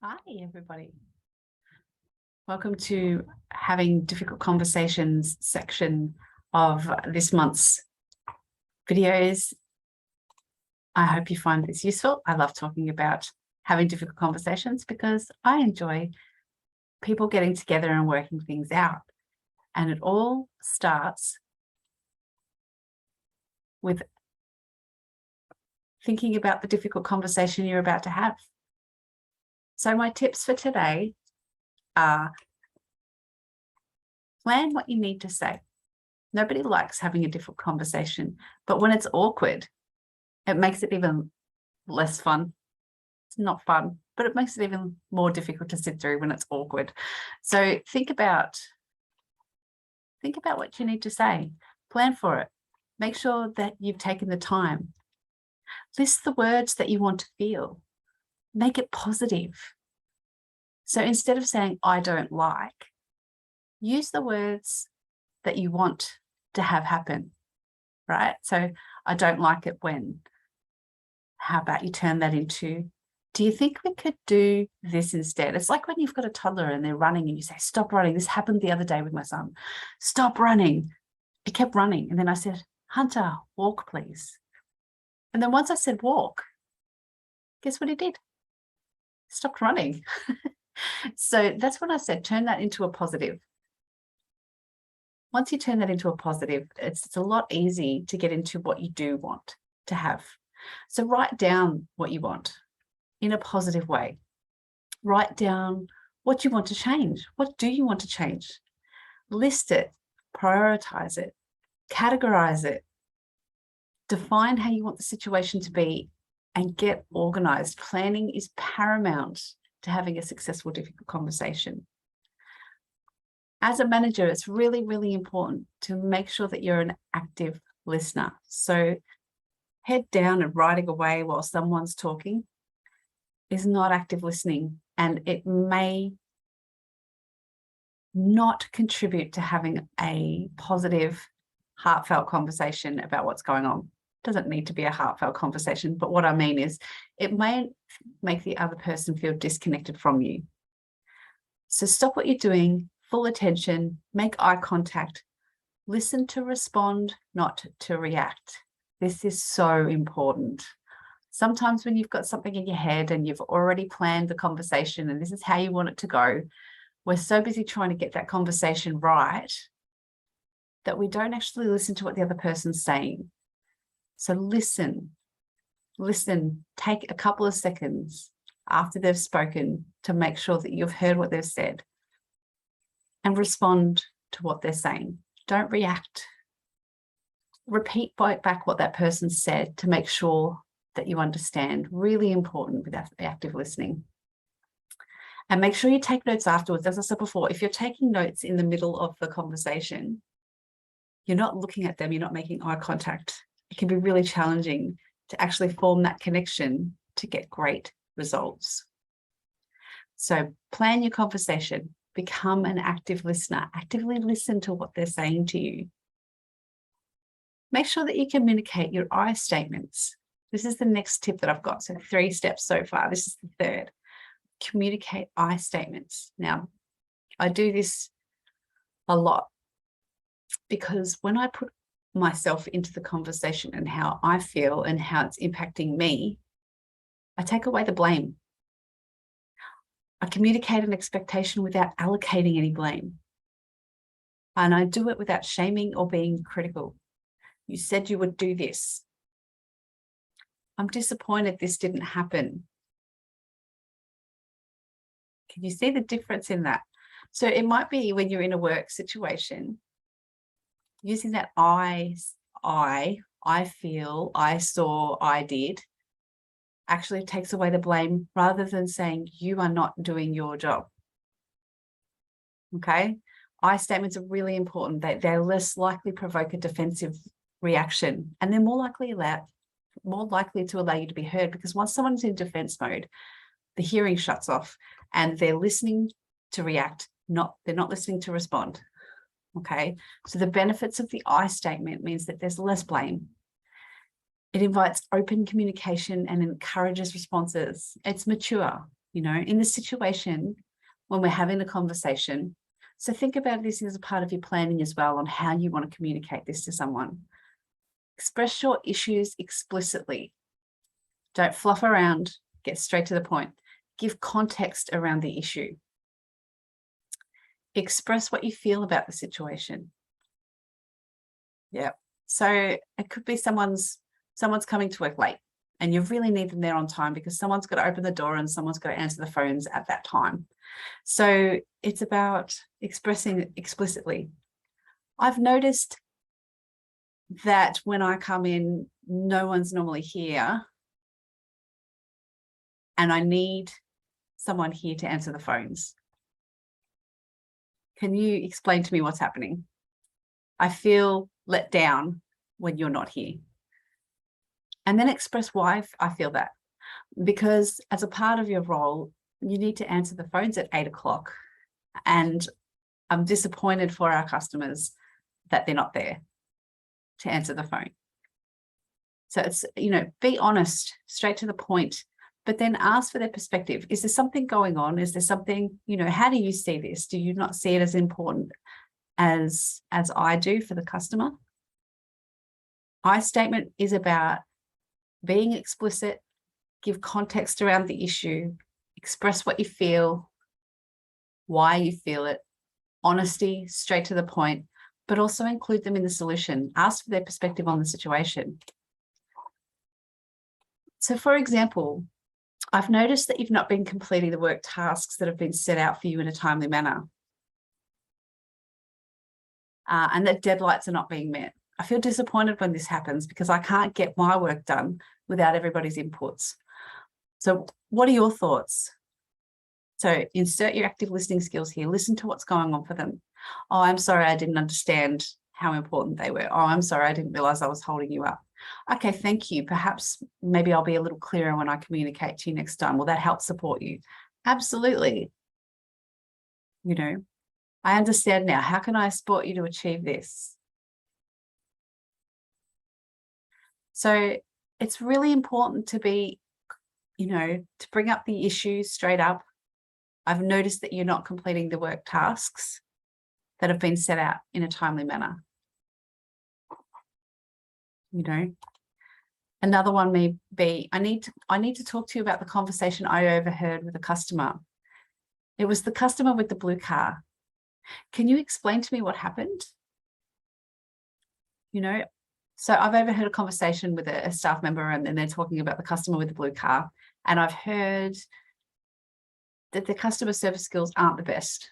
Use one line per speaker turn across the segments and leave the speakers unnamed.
Hi, everybody. Welcome to Having Difficult Conversations section of this month's videos. I hope you find this useful. I love talking about having difficult conversations because I enjoy people getting together and working things out. And it all starts with thinking about the difficult conversation you're about to have. So my tips for today are: plan what you need to say. Nobody likes having a difficult conversation, but when it's awkward, it makes it even less fun. It's not fun, but it makes it even more difficult to sit through when it's awkward. So think about what you need to say. Plan for it. Make sure that you've taken the time. List the words that you want to feel. Make it positive. So instead of saying, I don't like, use the words that you want to have happen, right? So I don't like it when. How about you turn that into, do you think we could do this instead? It's like when you've got a toddler and they're running and you say, stop running. This happened the other day with my son. Stop running. He kept running. And then I said, Hunter, walk, please. And then once I said walk, guess what he did? Stopped running. So that's when I said, turn that into a positive. Once you turn that into a positive, it's a lot easier to get into what you do want to have. So write down what you want in a positive way. Write down what you want to change. What do you want to change? List it, prioritize it, categorize it, define how you want the situation to be, and get organized. Planning is paramount to having a successful, difficult conversation. As a manager, it's really, really important to make sure that you're an active listener. So head down and writing away while someone's talking is not active listening, and it may not contribute to having a positive, heartfelt conversation about what's going on. It doesn't need to be a heartfelt conversation, but what I mean is it may make the other person feel disconnected from you. So stop what you're doing, full attention, make eye contact, listen to respond, not to react. This is so important. Sometimes when you've got something in your head and you've already planned the conversation and this is how you want it to go, we're so busy trying to get that conversation right that we don't actually listen to what the other person's saying. So listen, take a couple of seconds after they've spoken to make sure that you've heard what they've said and respond to what they're saying. Don't react. Repeat back what that person said to make sure that you understand. Really important with active listening. And make sure you take notes afterwards. As I said before, if you're taking notes in the middle of the conversation, you're not looking at them, you're not making eye contact. It can be really challenging to actually form that connection to get great results. So plan your conversation, become an active listener, actively listen to what they're saying to you. Make sure that you communicate your I statements. This is the next tip that I've got. So 3 steps so far. This is the third. Communicate I statements. Now, I do this a lot because when I put myself into the conversation and how I feel and how it's impacting me, I take away the blame. I communicate an expectation without allocating any blame. And I do it without shaming or being critical. You said you would do this. I'm disappointed this didn't happen. Can you see the difference in that? So it might be when you're in a work situation, using that I feel, I saw, I did, actually takes away the blame rather than saying you are not doing your job. Okay? I statements are really important. They're less likely provoke a defensive reaction, and they're more likely to allow you to be heard, because once someone's in defense mode, the hearing shuts off and they're listening to react, they're not listening to respond. Okay, so the benefits of the I statement means that there's less blame. It invites open communication and encourages responses. It's mature. you know, in the situation when we're having a conversation. So think about this as a part of your planning as well on how you want to communicate this to someone. Express your issues explicitly. Don't fluff around, get straight to the point. Give context around the issue. Express what you feel about the situation. Yeah. So it could be someone's coming to work late and you really need them there on time because someone's got to open the door and someone's got to answer the phones at that time. So it's about expressing explicitly. I've noticed that when I come in, no one's normally here and I need someone here to answer the phones. Can you explain to me what's happening? I feel let down when you're not here. And then express why I feel that. Because as a part of your role, you need to answer the phones at 8 o'clock. And I'm disappointed for our customers that they're not there to answer the phone. So it's, you know, be honest, straight to the point, but then ask for their perspective. Is there something going on? Is there something, you know, how do you see this? Do you not see it as important as I do for the customer? I statement is about being explicit, give context around the issue, express what you feel, why you feel it, honesty, straight to the point, but also include them in the solution. Ask for their perspective on the situation. So for example, I've noticed that you've not been completing the work tasks that have been set out for you in a timely manner. And that deadlines are not being met. I feel disappointed when this happens because I can't get my work done without everybody's inputs. So what are your thoughts? So insert your active listening skills here. Listen to what's going on for them. Oh, I'm sorry, I didn't understand how important they were. Oh, I'm sorry, I didn't realize I was holding you up. Okay, thank you. Perhaps maybe I'll be a little clearer when I communicate to you next time. Will that help support you? Absolutely. You know, I understand now. How can I support you to achieve this? So it's really important to be, you know, to bring up the issues straight up. I've noticed that you're not completing the work tasks that have been set out in a timely manner. You know, another one may be, I need to talk to you about the conversation I overheard with a customer. It was the customer with the blue car. Can you explain to me what happened? You know, so I've overheard a conversation with a staff member and they're talking about the customer with the blue car. And I've heard that the customer service skills aren't the best.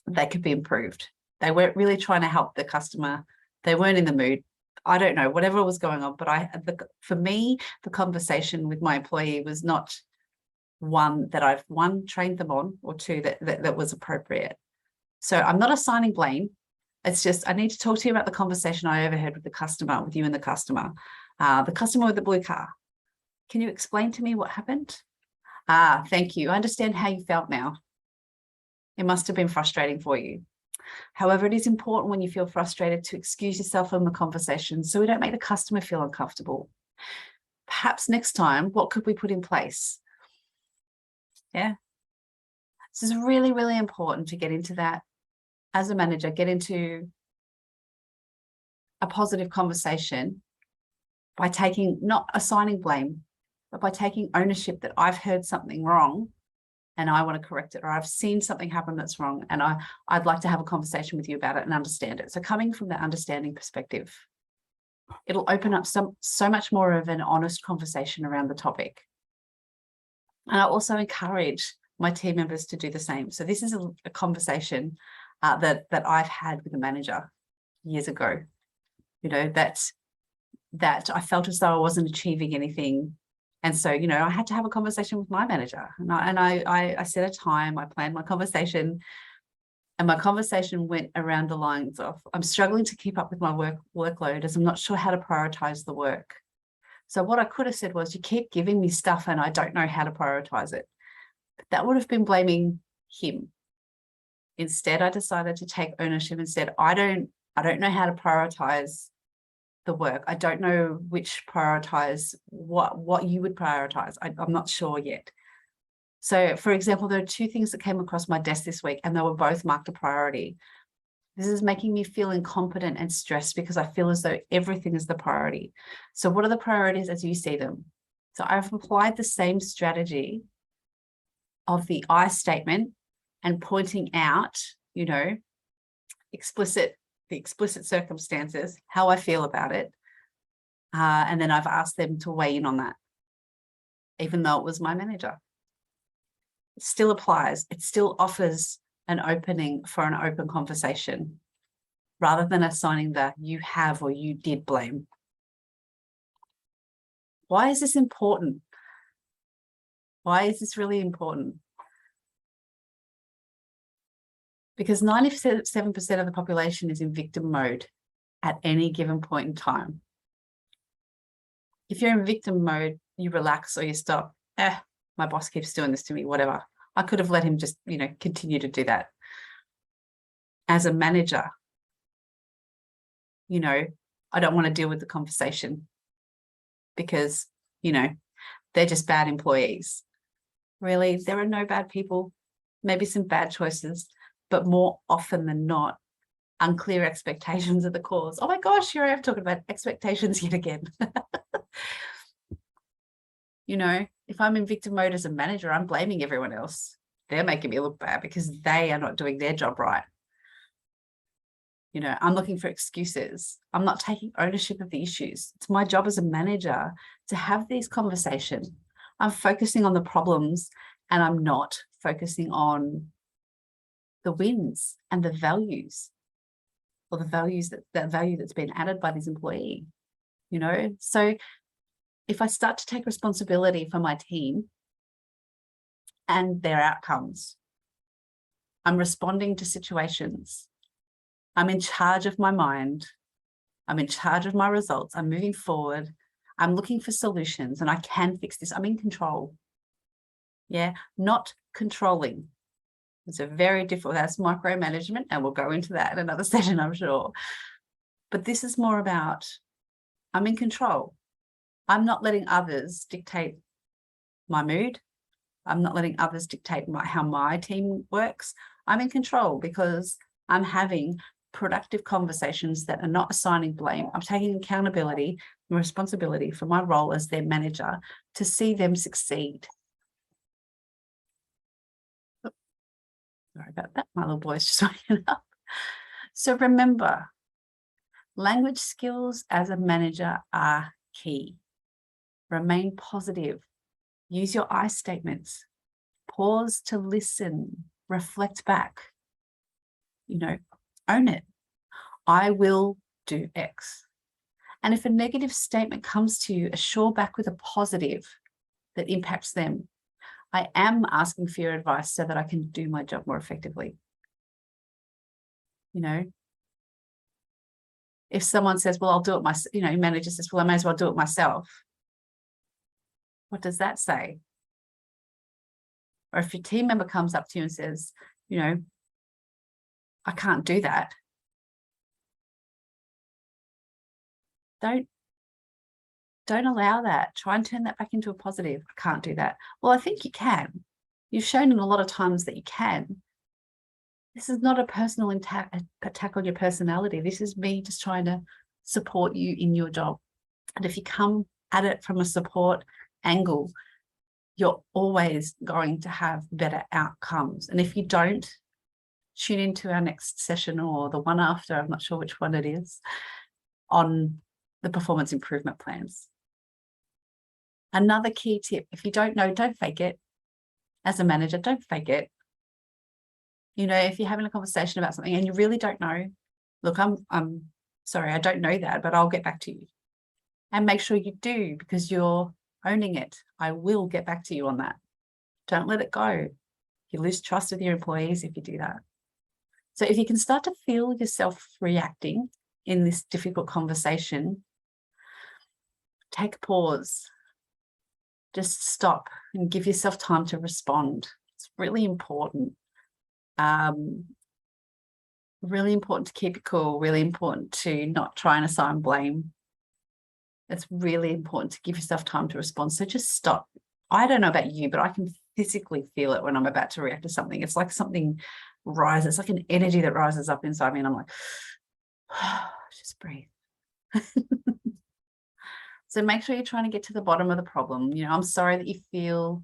They could be improved. They weren't really trying to help the customer. They weren't in the mood. I don't know, whatever was going on. But for me, the conversation with my employee was not one that I've trained them on, or two that was appropriate. So I'm not assigning blame. It's just, I need to talk to you about the conversation I overheard with the customer, with you and the customer with the blue car. Can you explain to me what happened? Thank you. I understand how you felt now. It must have been frustrating for you. However, it is important when you feel frustrated to excuse yourself from the conversation so we don't make the customer feel uncomfortable. Perhaps next time, what could we put in place? Yeah. This is really, really important to get into that as a manager, get into a positive conversation by not assigning blame, but by taking ownership that I've heard something wrong and I want to correct it, or I've seen something happen that's wrong and I'd like to have a conversation with you about it and understand it. So coming from that understanding perspective, it'll open up so much more of an honest conversation around the topic. And I also encourage my team members to do the same. So this is a conversation that I've had with a manager years ago, you know, that I felt as though I wasn't achieving anything. And so, you know, I had to have a conversation with my manager and I set a time, I planned my conversation, and my conversation went around the lines of, I'm struggling to keep up with my workload as I'm not sure how to prioritize the work. So what I could have said was, you keep giving me stuff and I don't know how to prioritize it. But that would have been blaming him. Instead, I decided to take ownership. Instead, I don't know how to prioritize the work. I don't know which prioritize, what you would prioritize. I'm not sure yet. So, for example, there are two things that came across my desk this week, and they were both marked a priority. This is making me feel incompetent and stressed because I feel as though everything is the priority. So what are the priorities as you see them? So I've applied the same strategy of the I statement and pointing out, you know, the explicit circumstances, how I feel about it. And then I've asked them to weigh in on that, even though it was my manager. It still applies. It still offers an opening for an open conversation rather than assigning the you have or you did blame. Why is this important? Why is this really important? Because 97% of the population is in victim mode at any given point in time. If you're in victim mode, you relax or you stop. My boss keeps doing this to me, whatever. I could have let him just, continue to do that. As a manager, I don't want to deal with the conversation because, they're just bad employees. Really, there are no bad people, maybe some bad choices, but more often than not, unclear expectations are the cause. Oh my gosh, here I am talking about expectations yet again. If I'm in victim mode as a manager, I'm blaming everyone else. They're making me look bad because they are not doing their job right. I'm looking for excuses. I'm not taking ownership of the issues. It's my job as a manager to have these conversations. I'm focusing on the problems and I'm not focusing on the wins and the values or the values that value that's been added by this employee, So if I start to take responsibility for my team and their outcomes, I'm responding to situations. I'm in charge of my mind. I'm in charge of my results. I'm moving forward. I'm looking for solutions and I can fix this. I'm in control. Yeah, not controlling. It's a very difficult, that's micromanagement, and we'll go into that in another session, I'm sure. But this is more about, I'm in control. I'm not letting others dictate my mood. I'm not letting others dictate how my team works. I'm in control because I'm having productive conversations that are not assigning blame. I'm taking accountability and responsibility for my role as their manager to see them succeed. Sorry about that. My little boy's just waking up. So remember, language skills as a manager are key. Remain positive. Use your I statements. Pause to listen. Reflect back. Own it. I will do X. And if a negative statement comes to you, assure back with a positive that impacts them. I am asking for your advice so that I can do my job more effectively. If someone says, well, I'll do it myself, manager says, well, I may as well do it myself. What does that say? Or if your team member comes up to you and says, I can't do that. Don't allow that. Try and turn that back into a positive. I can't do that. Well, I think you can. You've shown in a lot of times that you can. This is not a personal attack on your personality. This is me just trying to support you in your job. And if you come at it from a support angle, you're always going to have better outcomes. And if you don't, tune into our next session or the one after, I'm not sure which one it is, on the performance improvement plans. Another key tip, if you don't know, don't fake it. As a manager, don't fake it. If you're having a conversation about something and you really don't know, look, I'm sorry, I don't know that, but I'll get back to you. And make sure you do, because you're owning it. I will get back to you on that. Don't let it go. You lose trust with your employees if you do that. So if you can start to feel yourself reacting in this difficult conversation, take a pause. Just stop and give yourself time to respond. It's really important. Really important to keep it cool, really important to not try and assign blame. It's really important to give yourself time to respond. So just stop. I don't know about you, but I can physically feel it when I'm about to react to something. It's like something rises, it's like an energy that rises up inside me, and I'm like, just breathe. So make sure you're trying to get to the bottom of the problem. You know, I'm sorry that you feel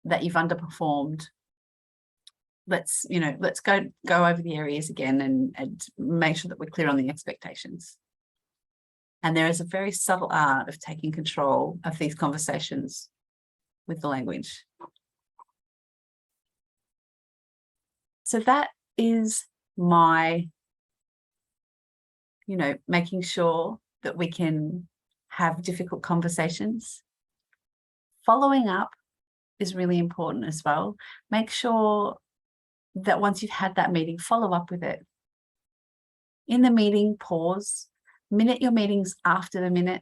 that you've underperformed. Let's go over the areas again and make sure that we're clear on the expectations. And there is a very subtle art of taking control of these conversations with the language. So that is my, making sure that we can have difficult conversations. Following up is really important as well. Make sure that once you've had that meeting, follow up with it. In the meeting, pause, minute your meetings after the meeting,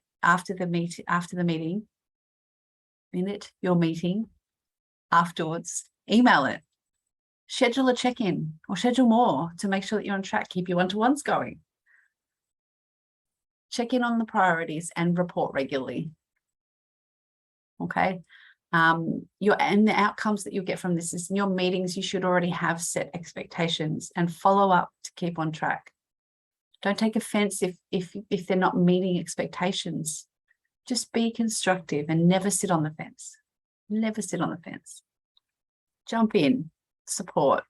minute your meeting afterwards, email it, schedule a check-in or schedule more to make sure that you're on track, keep your one-to-ones going. Check in on the priorities and report regularly. Okay. And the outcomes that you'll get from this is in your meetings, you should already have set expectations and follow up to keep on track. Don't take offense if they're not meeting expectations. Just be constructive and never sit on the fence. Never sit on the fence. Jump in, support.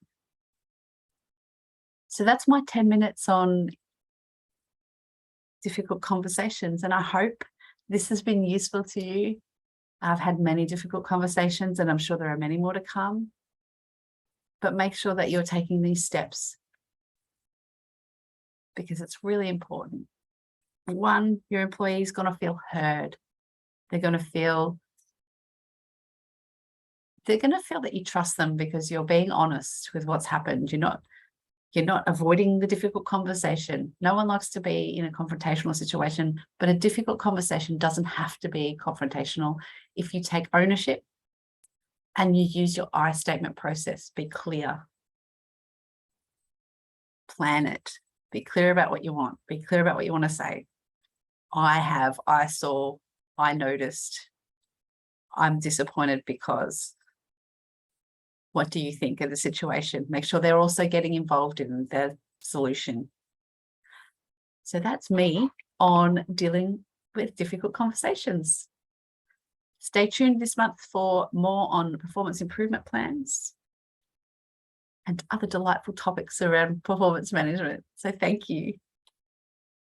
So that's my 10 minutes on difficult conversations, and I hope this has been useful to you. I've had many difficult conversations, and I'm sure there are many more to come. But make sure that you're taking these steps because it's really important. One, your employee is going to feel heard. They're going to feel that you trust them because you're being honest with what's happened. You're not avoiding the difficult conversation. No one likes to be in a confrontational situation, but a difficult conversation doesn't have to be confrontational. If you take ownership and you use your I statement process, be clear. Plan it. Be clear about what you want. Be clear about what you want to say. I saw, I noticed, I'm disappointed because. What do you think of the situation? Make sure they're also getting involved in the solution. So that's me on dealing with difficult conversations. Stay tuned this month for more on performance improvement plans and other delightful topics around performance management. So thank you.